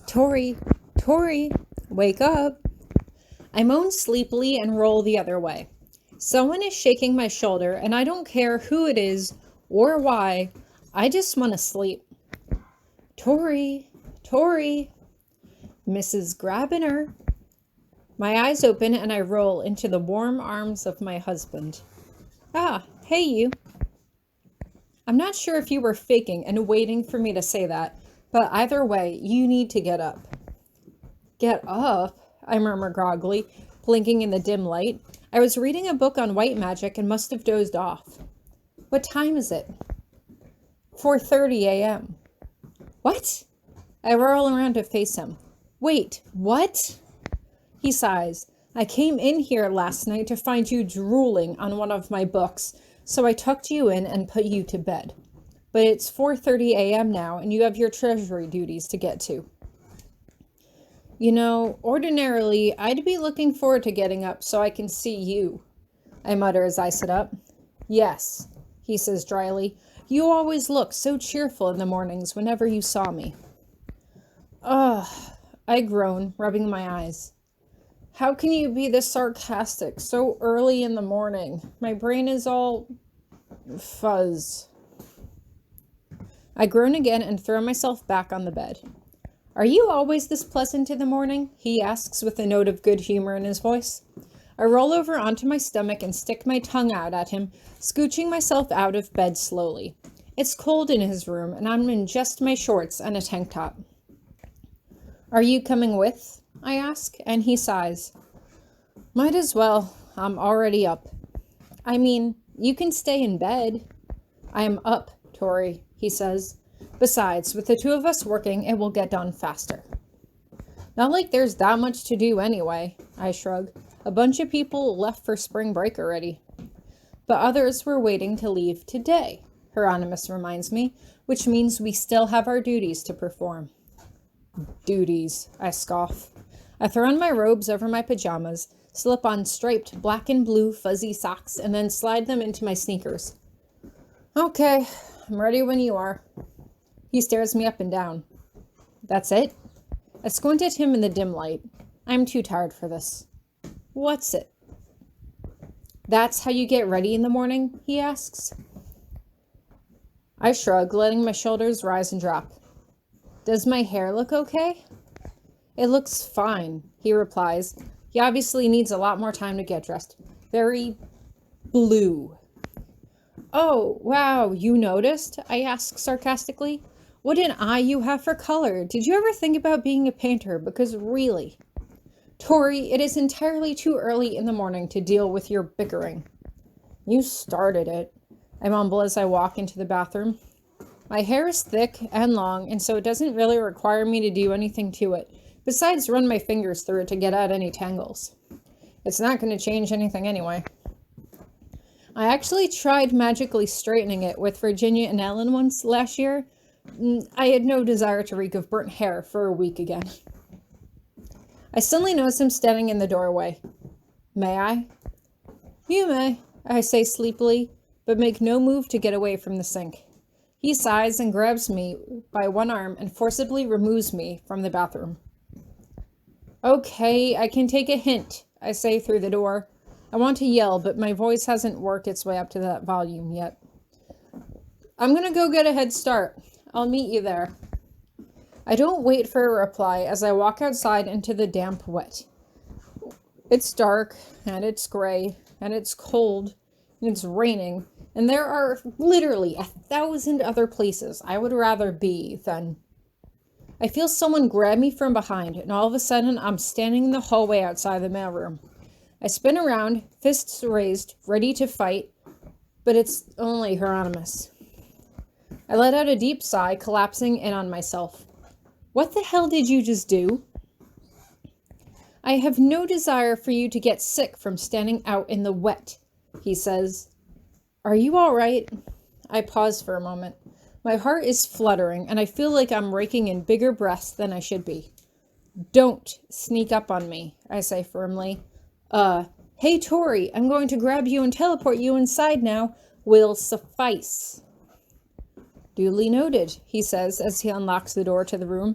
Tori, Tori, wake up. I moan sleepily and roll the other way. Someone is shaking my shoulder, and I don't care who it is or why. I just want to sleep. Tori, Tori, Mrs. Grabiner. My eyes open and I roll into the warm arms of my husband. Ah, hey you. I'm not sure if you were faking and waiting for me to say that, but either way, you need to get up. Get up? I murmur groggily, blinking in the dim light. I was reading a book on white magic and must have dozed off. What time is it? 4:30 a.m. What? I whirl around to face him. Wait, what? He sighs. I came in here last night to find you drooling on one of my books, so I tucked you in and put you to bed. But it's 4:30 a.m. now, and you have your treasury duties to get to. You know, ordinarily, I'd be looking forward to getting up so I can see you, I mutter as I sit up. Yes, he says dryly. You always look so cheerful in the mornings whenever you saw me. Ugh, I groan, rubbing my eyes. How can you be this sarcastic so early in the morning? My brain is all fuzz. I groan again and throw myself back on the bed. Are you always this pleasant in the morning? He asks with a note of good humor in his voice. I roll over onto my stomach and stick my tongue out at him, scooching myself out of bed slowly. It's cold in his room and I'm in just my shorts and a tank top. Are you coming with? I ask, and he sighs. Might as well. I'm already up. I mean, you can stay in bed. I am up, Tori, he says. Besides, with the two of us working, it will get done faster. Not like there's that much to do anyway, I shrug. A bunch of people left for spring break already. But others were waiting to leave today, Hieronymous reminds me, which means we still have our duties to perform. Duties, I scoff. I throw on my robes over my pajamas, slip on striped black and blue fuzzy socks, and then slide them into my sneakers. Okay, I'm ready when you are. He stares me up and down. That's it? I squint at him in the dim light. I'm too tired for this. What's it? That's how you get ready in the morning? He asks. I shrug, letting my shoulders rise and drop. Does my hair look okay? It looks fine, he replies. He obviously needs a lot more time to get dressed. Very blue. Oh, wow, you noticed? I ask sarcastically. What an eye you have for color. Did you ever think about being a painter? Because really, Tori, it is entirely too early in the morning to deal with your bickering. You started it, I mumble as I walk into the bathroom. My hair is thick and long, and so it doesn't really require me to do anything to it, besides run my fingers through it to get out any tangles. It's not going to change anything anyway. I actually tried magically straightening it with Virginia and Ellen once last year. I had no desire to reek of burnt hair for a week again. I suddenly notice him standing in the doorway. May I? You may, I say sleepily, but make no move to get away from the sink. He sighs and grabs me by one arm and forcibly removes me from the bathroom. Okay, I can take a hint, I say through the door. I want to yell, but my voice hasn't worked its way up to that volume yet. I'm gonna go get a head start. I'll meet you there. I don't wait for a reply as I walk outside into the damp wet. It's dark, and it's gray, and it's cold, and it's raining, and there are literally 1,000 other places I would rather be than... I feel someone grab me from behind, and all of a sudden I'm standing in the hallway outside the mailroom. I spin around, fists raised, ready to fight, but it's only Hieronymous. I let out a deep sigh, collapsing in on myself. What the hell did you just do? I have no desire for you to get sick from standing out in the wet, he says. Are you all right? I pause for a moment. My heart is fluttering, and I feel like I'm raking in bigger breaths than I should be. Don't sneak up on me, I say firmly. Hey Tori, I'm going to grab you and teleport you inside now. Will suffice. Duly noted, he says as he unlocks the door to the room.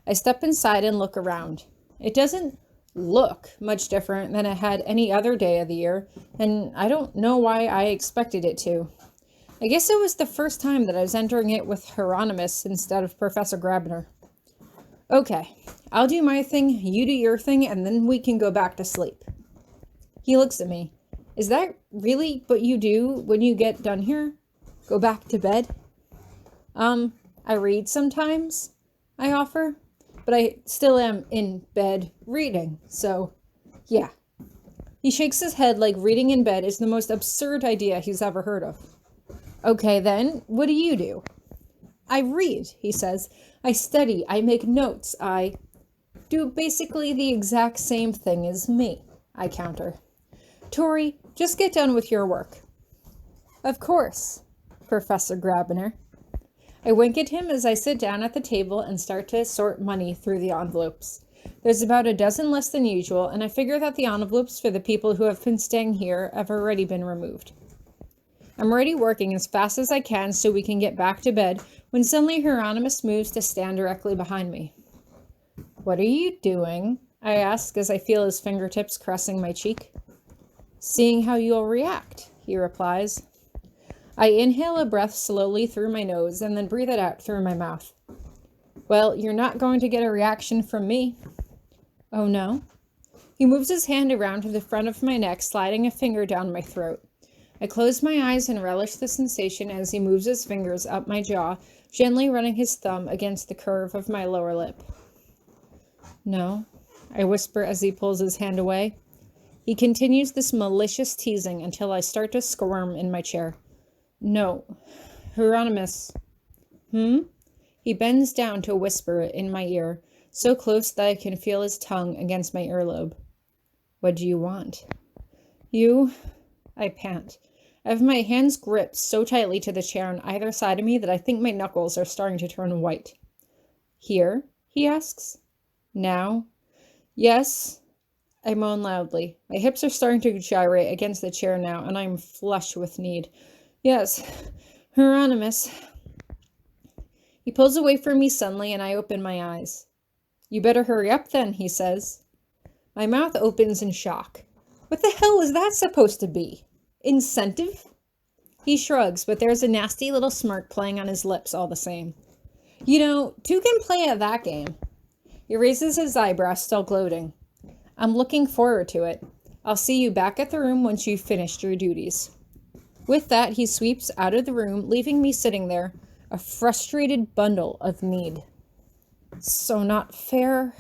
I step inside and look around. It doesn't look much different than it had any other day of the year, and I don't know why I expected it to. I guess it was the first time that I was entering it with Hieronymous instead of Professor Grabiner. Okay, I'll do my thing, you do your thing, and then we can go back to sleep. He looks at me. Is that really what you do when you get done here? Go back to bed? I read sometimes, I offer, but I still am in bed reading, so yeah. He shakes his head like reading in bed is the most absurd idea he's ever heard of. Okay then, what do you do? I read, he says. I study, I make notes, I do basically the exact same thing as me, I counter. Tori, just get done with your work. Of course, Professor Grabiner. I wink at him as I sit down at the table and start to sort money through the envelopes. There's about a dozen less than usual, and I figure that the envelopes for the people who have been staying here have already been removed. I'm already working as fast as I can so we can get back to bed when suddenly Hieronymous moves to stand directly behind me. What are you doing? I ask as I feel his fingertips caressing my cheek. Seeing how you'll react, he replies. I inhale a breath slowly through my nose and then breathe it out through my mouth. Well, you're not going to get a reaction from me. Oh no? He moves his hand around to the front of my neck, sliding a finger down my throat. I close my eyes and relish the sensation as he moves his fingers up my jaw, gently running his thumb against the curve of my lower lip. No, I whisper as he pulls his hand away. He continues this malicious teasing until I start to squirm in my chair. No, Hieronymous. He bends down to whisper it in my ear, so close that I can feel his tongue against my earlobe. What do you want? I pant. I have my hands gripped so tightly to the chair on either side of me that I think my knuckles are starting to turn white. Here? He asks. Now? Yes. I moan loudly. My hips are starting to gyrate against the chair now, and I am flush with need. Yes, Hieronymous. He pulls away from me suddenly, and I open my eyes. You better hurry up then, he says. My mouth opens in shock. What the hell is that supposed to be? Incentive? He shrugs, but there's a nasty little smirk playing on his lips all the same. You know, two can play at that game. He raises his eyebrows, still gloating. I'm looking forward to it. I'll see you back at the room once you've finished your duties. With that, he sweeps out of the room, leaving me sitting there, a frustrated bundle of need. So not fair.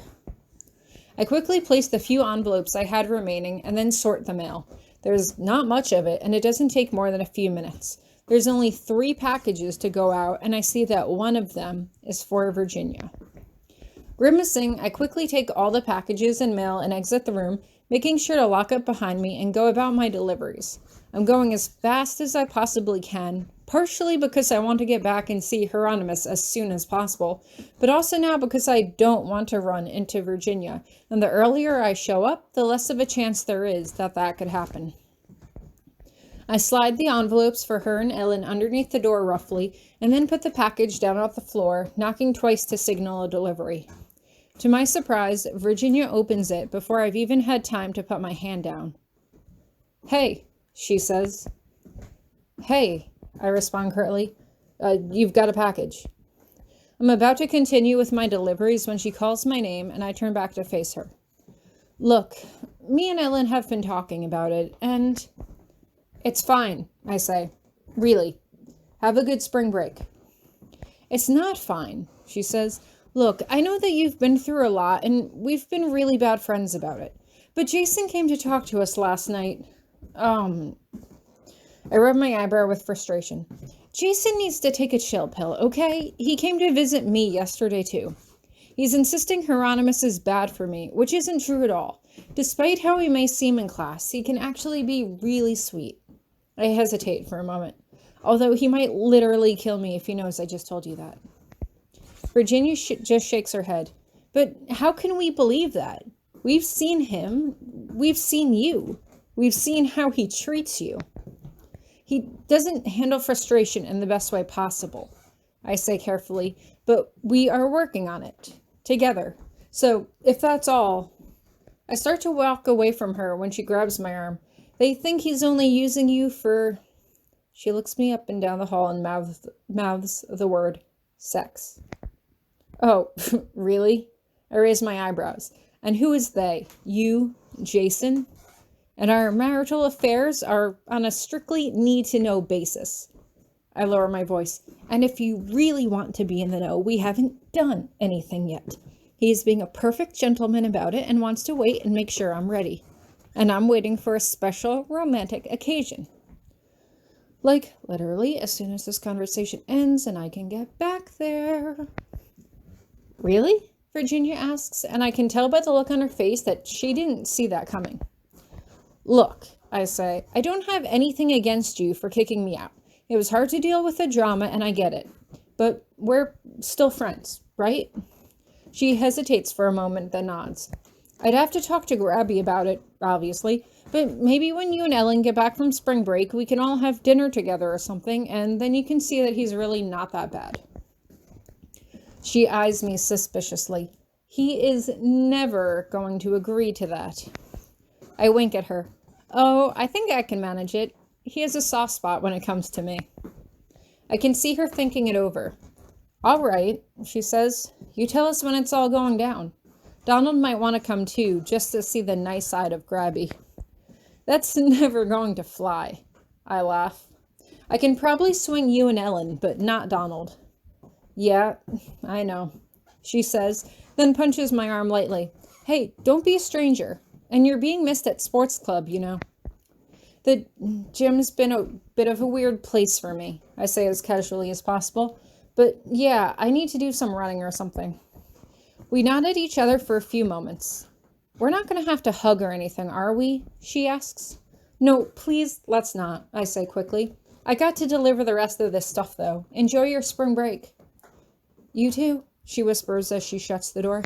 I quickly place the few envelopes I had remaining and then sort the mail. There's not much of it, and it doesn't take more than a few minutes. There's only 3 packages to go out, and I see that one of them is for Virginia. Grimacing, I quickly take all the packages and mail and exit the room, making sure to lock up behind me and go about my deliveries. I'm going as fast as I possibly can, partially because I want to get back and see Hieronymous as soon as possible, but also now because I don't want to run into Virginia, and the earlier I show up, the less of a chance there is that that could happen. I slide the envelopes for her and Ellen underneath the door roughly, and then put the package down on the floor, knocking twice to signal a delivery. To my surprise, Virginia opens it before I've even had time to put my hand down. Hey, she says. Hey, I respond curtly. You've got a package. I'm about to continue with my deliveries when she calls my name and I turn back to face her. Look, me and Ellen have been talking about it, and it's fine, I say. Really. Have a good spring break. It's not fine, she says. Look, I know that you've been through a lot, and we've been really bad friends about it. But Jason came to talk to us last night. I rub my eyebrow with frustration. Jason needs to take a chill pill, okay? He came to visit me yesterday, too. He's insisting Hieronymous is bad for me, which isn't true at all. Despite how he may seem in class, he can actually be really sweet. I hesitate for a moment, although he might literally kill me if he knows I just told you that. Virginia just shakes her head. But how can we believe that? We've seen him. We've seen you. We've seen how he treats you. He doesn't handle frustration in the best way possible, I say carefully, but we are working on it. together. So, if that's all, I start to walk away from her when she grabs my arm. They think he's only using you for... She looks me up and down the hall and mouths the word sex. Oh, really? I raise my eyebrows. And who is they? You, Jason? And our marital affairs are on a strictly need-to-know basis. I lower my voice. And if you really want to be in the know, we haven't done anything yet. He's being a perfect gentleman about it and wants to wait and make sure I'm ready. And I'm waiting for a special romantic occasion. Like, literally, as soon as this conversation ends and I can get back there. Really? Virginia asks, and I can tell by the look on her face that she didn't see that coming. Look, I say, I don't have anything against you for kicking me out. It was hard to deal with the drama, and I get it. But we're still friends, right? She hesitates for a moment, then nods. I'd have to talk to Grabby about it, obviously, but maybe when you and Ellen get back from spring break, we can all have dinner together or something, and then you can see that he's really not that bad. She eyes me suspiciously. He is never going to agree to that. I wink at her. Oh, I think I can manage it. He has a soft spot when it comes to me. I can see her thinking it over. All right, she says. You tell us when it's all going down. Donald might want to come too, just to see the nice side of Grabby. That's never going to fly. I laugh. I can probably swing you and Ellen, but not Donald. Yeah, I know, she says, then punches my arm lightly. Hey, don't be a stranger. And you're being missed at sports club, you know. The gym's been a bit of a weird place for me, I say as casually as possible. But yeah, I need to do some running or something. We nod at each other for a few moments. We're not going to have to hug or anything, are we? She asks. No, please, let's not, I say quickly. I got to deliver the rest of this stuff, though. Enjoy your spring break. You too, she whispers as she shuts the door.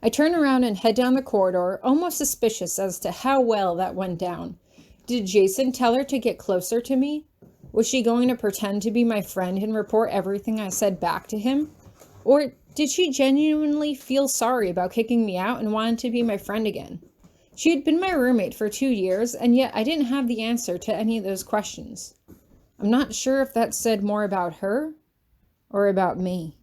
I turn around and head down the corridor, almost suspicious as to how well that went down. Did Jason tell her to get closer to me? Was she going to pretend to be my friend and report everything I said back to him? Or did she genuinely feel sorry about kicking me out and wanted to be my friend again? She had been my roommate for 2 years, and yet I didn't have the answer to any of those questions. I'm not sure if that said more about her or about me.